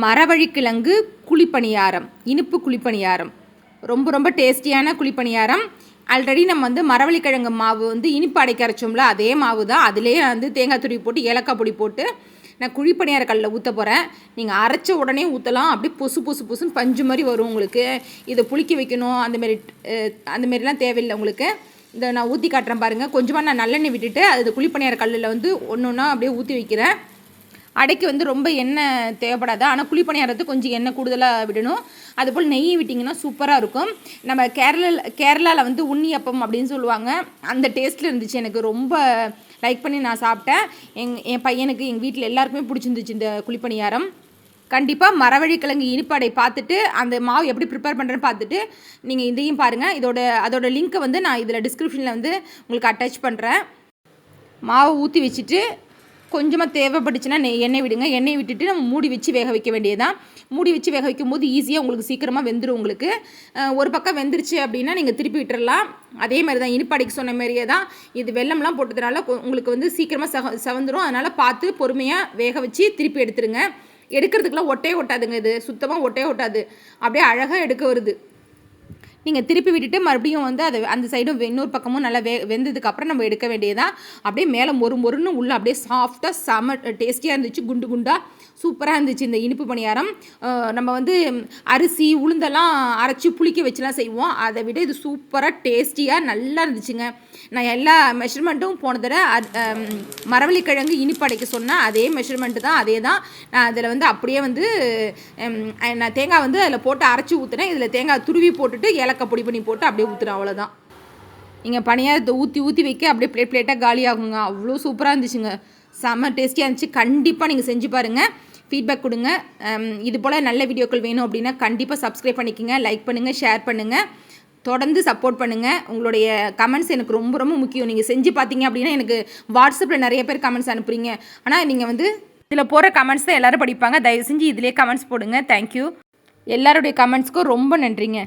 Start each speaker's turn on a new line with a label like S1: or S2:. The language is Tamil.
S1: மரவள்ளிக்கிழங்கு குழிப்பணியாரம், இனிப்பு குழிப்பணியாரம். ரொம்ப ரொம்ப டேஸ்டியான குழிப்பணியாரம். ஆல்ரெடி நம்ம மரவள்ளிக்கிழங்கு மாவு இனிப்பு அடைக்க அரைச்சோம்ல, அதே மாவு தான். அதிலே தேங்காய் துருவி போட்டு ஏலக்காய் பொடி போட்டு நான் குழிப்பணியார கல்லில் ஊற்ற போகிறேன். நீங்கள் அரைச்ச உடனே ஊற்றலாம். அப்படியே பொசு பொசு பொசுன்னு பஞ்சு மாதிரி வரும் உங்களுக்கு. இதை புளிக்க வைக்கணும் அந்தமாரிலாம் தேவையில்லை உங்களுக்கு. இதை நான் ஊற்றி காட்டுறேன் பாருங்கள். கொஞ்சமாக நான் நல்லெண்ணெய் விட்டுட்டு அது குழிப்பணியார கல்லில் ஒன்று ஒன்றா அப்படியே ஊற்றி வைக்கிறேன். அடைக்கு ரொம்ப எண்ணெய் தேவைப்படாது. ஆனால் குழிப்பணியாரத்துக்கு கொஞ்சம் எண்ணெய் கூடுதலாக விடணும். அதுபோல் நெய் விட்டிங்கன்னா சூப்பராக இருக்கும். நம்ம கேரளாவில் உண்ணியப்பம் அப்படின்னு சொல்லுவாங்க. அந்த டேஸ்ட்டில் இருந்துச்சு. எனக்கு ரொம்ப லைக் பண்ணி நான் சாப்பிட்டேன். என் பையனுக்கு எங்கள் வீட்டில் எல்லாருக்குமே பிடிச்சிருந்துச்சு இந்த குழிப்பணியாரம். கண்டிப்பாக மரவள்ளிக்கிழங்கு இனிப்பாடை பார்த்துட்டு அந்த மாவு எப்படி ப்ரிப்பேர் பண்ணுறேன்னு பார்த்துட்டு நீங்கள் இதையும் பாருங்கள். அதோட லிங்க்கை நான் இதில் டிஸ்கிரிப்ஷனில் உங்களுக்கு அட்டாச் பண்ணுறேன். மாவை ஊற்றி வச்சுட்டு கொஞ்சமாக தேவைப்பட்டுச்சுன்னா எண்ணெய் விடுங்க. எண்ணெய் விட்டுட்டு நம்ம மூடி வச்சு வேக வைக்க வேண்டியதான். மூடி வச்சு வேக வைக்கும் போது ஈஸியாக உங்களுக்கு சீக்கிரமாக வெந்துடும். உங்களுக்கு ஒரு பக்கம் வெந்துருச்சு அப்படின்னா நீங்கள் திருப்பி விட்டுறலாம். அதே மாதிரி தான் இனிப்படைக்கு சொன்ன மாதிரியே தான். இது வெல்லம்லாம் போட்டதுனால உங்களுக்கு சீக்கிரமாக செவந்துடும். அதனால் பார்த்து பொறுமையாக வேக வச்சு திருப்பி எடுத்துருங்க. எடுக்கிறதுக்கெலாம் ஒட்டே ஒட்டாதுங்க. இது சுத்தமாக ஒட்டே ஒட்டாது. அப்படியே அழகாக எடுக்க வருது. நீங்கள் திருப்பி விட்டுட்டு மறுபடியும் அதை அந்த சைடும் இன்னொரு பக்கமும் நல்லா வெந்ததுக்கப்புறம் நம்ம எடுக்க வேண்டியதான். அப்படியே மேலே மொறுன்னு உள்ள அப்படியே சாஃப்டாக செம டேஸ்டியாக இருந்துச்சு. குண்டு குண்டாக சூப்பராக இருந்துச்சு இந்த இனிப்பு பணியாரம். நம்ம அரிசி உளுந்தெல்லாம் அரைச்சி புளிக்க வச்சுலாம் செய்வோம். அதை விட இது சூப்பராக டேஸ்டியாக நல்லா இருந்துச்சுங்க. நான் எல்லா மெஷர்மெண்ட்டும் போன தடவை மரவள்ளிக்கிழங்கு இனிப்பு அடைக்க சொன்னேன். அதே மெஷர்மெண்ட்டு தான், அதே தான். நான் அதில் அப்படியே நான் தேங்காய் அதில் போட்டு அரைச்சி ஊற்றுனேன். இதில் தேங்காய் துருவி போட்டுட்டு ஏலக்காய் பொடி பண்ணி போட்டு அப்படியே ஊற்றுறேன். அவ்வளோதான். நீங்கள் பணியாரத்தை ஊற்றி வைக்க அப்படியே பிளேட்டாக காலியாகுங்க. அவ்வளோ சூப்பராக இருந்துச்சுங்க. செம்ம டேஸ்டியாக இருந்துச்சு. கண்டிப்பாக நீங்கள் செஞ்சு பாருங்கள். ஃபீட்பேக் கொடுங்க. இது போல் நல்ல வீடியோக்கள் வேணும் அப்படின்னா கண்டிப்பாக சப்ஸ்கிரைப் பண்ணிக்கோங்க. லைக் பண்ணுங்கள், ஷேர் பண்ணுங்கள். தொடர்ந்து சப்போர்ட் பண்ணுங்கள். உங்களுடைய கமெண்ட்ஸ் எனக்கு ரொம்ப ரொம்ப முக்கியம். நீங்கள் செஞ்சு பார்த்தீங்க அப்படின்னா எனக்கு வாட்ஸ்அப்பில் நிறைய பேர் கமெண்ட்ஸ் அனுப்புகிறீங்க. ஆனால் நீங்கள் இதில் போகிற கமெண்ட்ஸ் தான் எல்லோரும் படிப்பாங்க. தயவு செஞ்சு இதிலே கமெண்ட்ஸ் போடுங்க. தேங்க்யூ. எல்லாருடைய கமெண்ட்ஸ்க்கும் ரொம்ப நன்றிங்க.